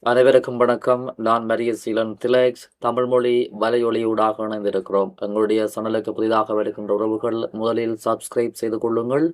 அனைவருக்கும் வணக்கம். நான் மரியசீலன் திலக்ஸ். தமிழ் மொழி வலையொலியூடாக இணைந்திருக்கிறோம். எங்களுடைய சேனலுக்கு புதிதாக வருகின்ற உறவுகள் முதலில் சப்ஸ்கிரைப் செய்து கொள்ளுங்கள்.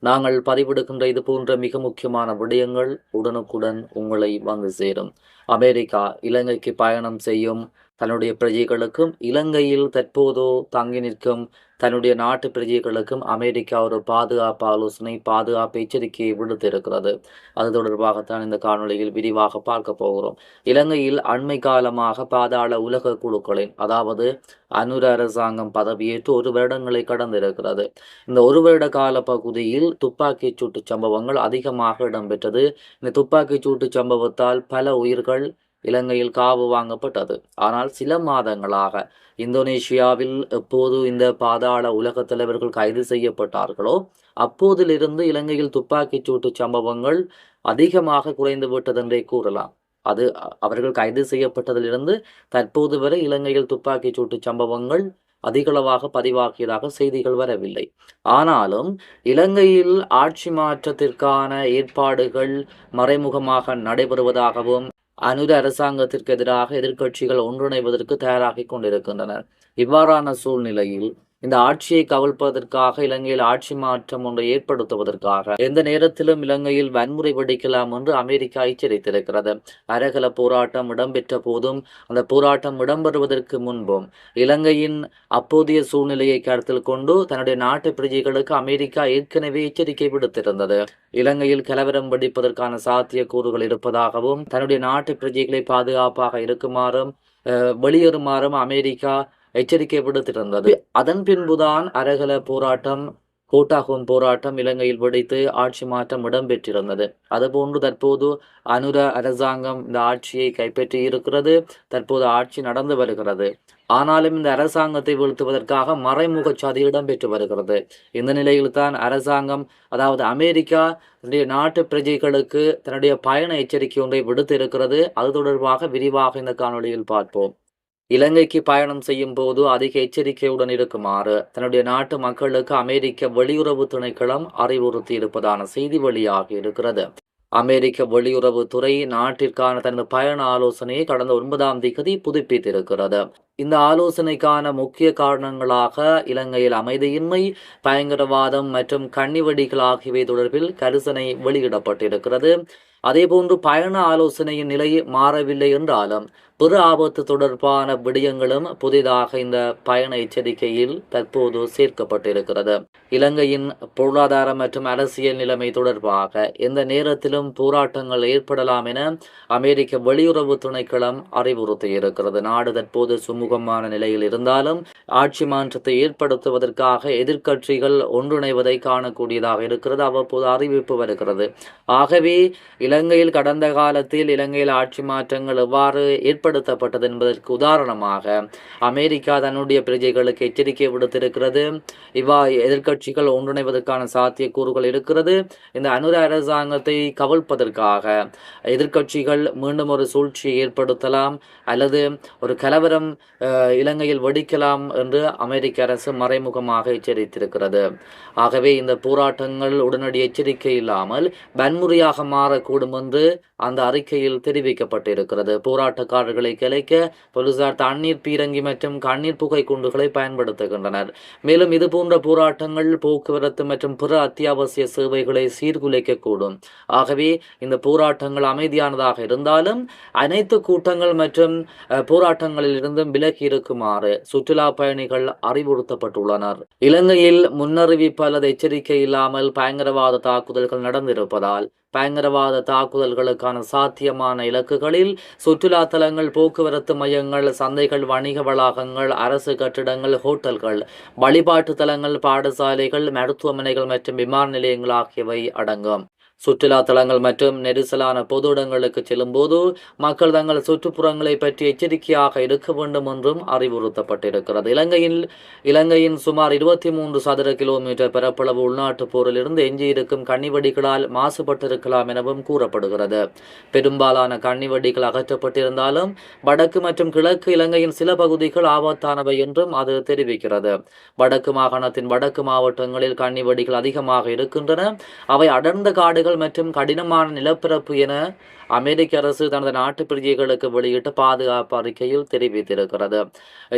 நாங்கள் பதிவிடுகின்ற இது போன்ற மிக முக்கியமான விடயங்கள் உடனுக்குடன் உங்களை வந்து சேரும். அமெரிக்கா இலங்கைக்கு பயணம் செய்யும் தன்னுடைய பிரஜைகளுக்கும் இலங்கையில் தற்போது தங்கி நிற்கும் தன்னுடைய நாட்டு பிரஜைகளுக்கும் அமெரிக்கா ஒரு பாதுகாப்பு ஆலோசனை, பாதுகாப்பு எச்சரிக்கையை விடுத்திருக்கிறது. அது தொடர்பாகத்தான் இந்த காணொளியில் விரிவாக பார்க்க போகிறோம். இலங்கையில் அண்மை காலமாக பாதாள உலக குழுக்களின், அதாவது அனுர அரசாங்கம் பதவியேற்று 1 வருடங்களை கடந்திருக்கிறது. இந்த 1 வருட கால பகுதியில் துப்பாக்கிச் சூட்டு சம்பவங்கள் அதிகமாக இடம்பெற்றது. இந்த துப்பாக்கிச் சூட்டு சம்பவத்தால் பல உயிர்கள் இலங்கையில் காவு வாங்கப்பட்டது. ஆனால் சில மாதங்களாக இந்தோனேஷியாவில் எப்போது இந்த பாதாள உலக தலைவர்கள் கைது செய்யப்பட்டார்களோ அப்போதிலிருந்து இலங்கையில் துப்பாக்கிச் சூட்டு சம்பவங்கள் அதிகமாக குறைந்து விட்டதென்றே கூறலாம். அது அவர்கள் கைது செய்யப்பட்டதிலிருந்து தற்போது வரை இலங்கையில் துப்பாக்கிச் சூட்டு சம்பவங்கள் அதிகளவாக பதிவாகியதாக செய்திகள் வரவில்லை. ஆனாலும் இலங்கையில் ஆட்சி மாற்றத்திற்கான ஏற்பாடுகள் மறைமுகமாக நடைபெறுவதாகவும் அனுர அரசாங்கத்திற்கு எதிராக எதிர்க்கட்சிகள் ஒன்றிணைவதற்கு தயாராகி கொண்டிருக்கின்றனர். இவ்வாறான சூழ்நிலையில் இந்த ஆட்சியை கவிழ்ப்பதற்காக இலங்கையில் ஆட்சி மாற்றம் ஒன்றை ஏற்படுத்துவதற்காக எந்த நேரத்திலும் இலங்கையில் வன்முறை வெடிக்கலாம் என்று அமெரிக்கா எச்சரித்திருக்கிறது. அரகல போராட்டம் இடம்பெற்ற போதும் அந்த போராட்டம் இடம்பெறுவதற்கு முன்பும் இலங்கையின் அப்போதைய சூழ்நிலையை கருத்தில் கொண்டு தன்னுடைய நாட்டு பிரஜைகளுக்கு அமெரிக்கா ஏற்கனவே எச்சரிக்கை விடுத்திருந்தது. இலங்கையில் கலவரம் வெடிப்பதற்கான சாத்திய கூறுகள் இருப்பதாகவும் தன்னுடைய நாட்டு பிரஜைகளை பாதுகாப்பாக இருக்குமாறும் வெளியேறுமாறும் அமெரிக்கா எச்சரிக்கை விடுத்திருந்தது. அதன் பின்புதான் அரகல போராட்டம், கோட்டாகும் போராட்டம் இலங்கையில் வெடித்து ஆட்சி மாற்றம் இடம்பெற்றிருந்தது. அதுபோன்று தற்போது அனுர அரசாங்கம் இந்த ஆட்சியை கைப்பற்றி இருக்கிறது. தற்போது ஆட்சி நடந்து வருகிறது. ஆனாலும் இந்த அரசாங்கத்தை வீழ்த்துவதற்காக மறைமுக சதி இடம்பெற்று வருகிறது. இந்த நிலையில்தான் அரசாங்கம், அதாவது அமெரிக்கா, தன்னுடைய நாட்டு பிரஜைகளுக்கு தன்னுடைய பயண எச்சரிக்கை ஒன்றை விடுத்திருக்கிறது. அது தொடர்பாக விரிவாக இந்த காணொளியில் பார்ப்போம். இலங்கைக்கு பயணம் செய்யும் போது அதிக எச்சரிக்கையுடன் இருக்குமாறு தன்னுடைய நாட்டு மக்களுக்கு அமெரிக்க வெளியுறவு திணைக்களம் அறிவுறுத்தி இருப்பதான செய்தி வெளியாகி இருக்கிறது. அமெரிக்க வெளியுறவுத்துறை நாட்டிற்கான தனது பயண ஆலோசனையை கடந்த 9ஆம் தேதி புதுப்பித்திருக்கிறது. இந்த ஆலோசனைக்கான முக்கிய காரணங்களாக இலங்கையில் அமைதியின்மை, பயங்கரவாதம் மற்றும் கன்னிவெடிகள் ஆகியவை தொடர்பில் கரிசனை வெளியிடப்பட்டிருக்கிறது. அதேபோன்று பயண ஆலோசனையின் நிலை மாறவில்லை என்றாலும் பிற ஆபத்து தொடர்பான விடயங்களும் புதிதாக இந்த பயண எச்சரிக்கையில் தற்போது சேர்க்கப்பட்டிருக்கிறது. இலங்கையின் பொருளாதார மற்றும் அரசியல் நிலைமை தொடர்பாக எந்த நேரத்திலும் போராட்டங்கள் ஏற்படலாம் என அமெரிக்க வெளியுறவு திணைக்களம் அறிவுறுத்தியிருக்கிறது. நாடு தற்போது சுமூகமான நிலையில் இருந்தாலும் ஆட்சி மாற்றத்தை ஏற்படுத்துவதற்காக எதிர்க்கட்சிகள் ஒன்றிணைவதை காணக்கூடியதாக இருக்கிறது. அவ்வப்போது அறிவிப்பு வருகிறது. ஆகவே இலங்கையில் கடந்த காலத்தில் இலங்கையில் ஆட்சி மாற்றங்கள் எவ்வாறு ஏற்படுத்தப்பட்டது என்பதற்கு உதாரணமாக அமெரிக்கா தன்னுடைய பிரஜைகளுக்கு எச்சரிக்கை விடுத்திருக்கிறது. எதிர்க்கட்சிகள் ஒன்றிணைவதற்கான சாத்தியக்கூறுகள் இருக்கிறது. இந்த அனுர அரசாங்கத்தை கவிழ்ப்பதற்காக எதிர்க்கட்சிகள் மீண்டும் ஒரு சூழ்ச்சியை ஏற்படுத்தலாம் அல்லது ஒரு கலவரம் இலங்கையில் வெடிக்கலாம் என்று அமெரிக்க அரசு மறைமுகமாக எச்சரித்திருக்கிறது. ஆகவே இந்த போராட்டங்கள் உடனடி எச்சரிக்கை இல்லாமல் வன்முறையாக மாறக்கூடும் என்று அந்த அறிக்கையில் தெரிவிக்கப்பட்டிருக்கிறது. போராட்டக்காரர்களை கலைக்க போலீசார் தண்ணீர் பீரங்கி மற்றும் கண்ணீர் புகை குண்டுகளை பயன்படுத்துகின்றனர். மேலும் இது போன்ற போராட்டங்கள் போக்குவரத்து மற்றும் பிற அத்தியாவசிய சேவைகளை சீர்குலைக்கக்கூடும். ஆகவே இந்த போராட்டங்கள் அமைதியானதாக இருந்தாலும் அனைத்து கூட்டங்கள் மற்றும் போராட்டங்களில் இருந்தும் விலகி இருக்குமாறு சுற்றுலா பயணிகள் அறிவுறுத்தப்பட்டுள்ளனர். இலங்கையில் முன்னறிவிப்பு அல்லது எச்சரிக்கை இல்லாமல் பயங்கரவாத தாக்குதல்கள் நடந்திருப்பதால் பயங்கரவாத தாக்குதல்களுக்கான சாத்தியமான இலக்குகளில் சுற்றுலா தலங்கள், போக்குவரத்து மையங்கள், சந்தைகள், வணிக வளாகங்கள், அரசு கட்டிடங்கள், ஹோட்டல்கள், வழிபாட்டு தலங்கள், பாடசாலைகள், மருத்துவமனைகள் மற்றும் விமான நிலையங்கள் ஆகியவை அடங்கும். சுற்றுலா தலங்கள் மற்றும் நெரிசலான பொது இடங்களுக்கு செல்லும் போது மக்கள் தங்கள் சுற்றுப்புறங்களை பற்றி எச்சரிக்கையாக இருக்க வேண்டும் என்றும் அறிவுறுத்தப்பட்டிருக்கிறது. இலங்கையின் சுமார் 23 சதுர கிலோமீட்டர் பரப்பளவு உள்நாட்டு போரிலிருந்து எஞ்சியிருக்கும் கன்னிவெடிகளால் மாசுபட்டிருக்கலாம் எனவும் கூறப்படுகிறது. பெரும்பாலான கன்னிவெடிகள் அகற்றப்பட்டிருந்தாலும் வடக்கு மற்றும் கிழக்கு இலங்கையின் சில பகுதிகள் ஆபத்தானவை என்றும் அது தெரிவிக்கிறது. வடக்கு மாகாணத்தின் வடக்கு மாவட்டங்களில் கன்னிவெடிகள் அதிகமாக இருக்கின்றன. அவை அடர்ந்த காடுகள் காடுகள் மற்றும் கடினமான நிலப்பரப்பு என அமெரிக்க அரசு தனது நாட்டு பிரஜைகளுக்கு வெளியிட்ட பாதுகாப்பு அறிக்கையில் தெரிவித்திருக்கிறது.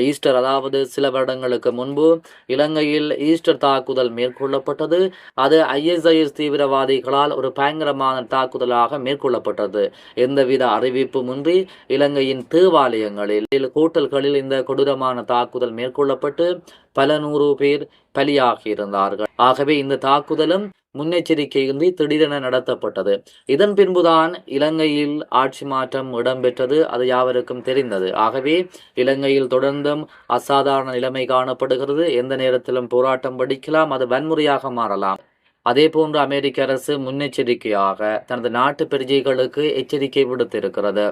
ஈஸ்டர், அதாவது சில வருடங்களுக்கு முன்பு இலங்கையில் ஈஸ்டர் தாக்குதல் மேற்கொள்ளப்பட்டது. அது ISIS தீவிரவாதிகளால் ஒரு பயங்கரமான தாக்குதலாக மேற்கொள்ளப்பட்டது. எந்தவித அறிவிப்புமின்றி இலங்கையின் தேவாலயங்களில், ஹோட்டல்களில் இந்த கொடூரமான தாக்குதல் மேற்கொள்ளப்பட்டு பல 100 பேர் பலியாகி இருந்தார்கள். ஆகவே இந்த தாக்குதலும் முன்னெச்சரிக்கையின்றி திடீரென நடத்தப்பட்டது. இதன் பின்புதான் இலங்கையில் ஆட்சி மாற்றம் இடம்பெற்றது. அது யாவருக்கும் தெரிந்தது. ஆகவே இலங்கையில் தொடர்ந்தும் அசாதாரண நிலைமை காணப்படுகிறது. எந்த நேரத்திலும் போராட்டம் வெடிக்கலாம், அது வன்முறையாக மாறலாம். அதே போன்று அமெரிக்க அரசு முன்னெச்சரிக்கையாக தனது நாட்டு பிரஜைகளுக்கு எச்சரிக்கை விடுத்திருக்கிறது.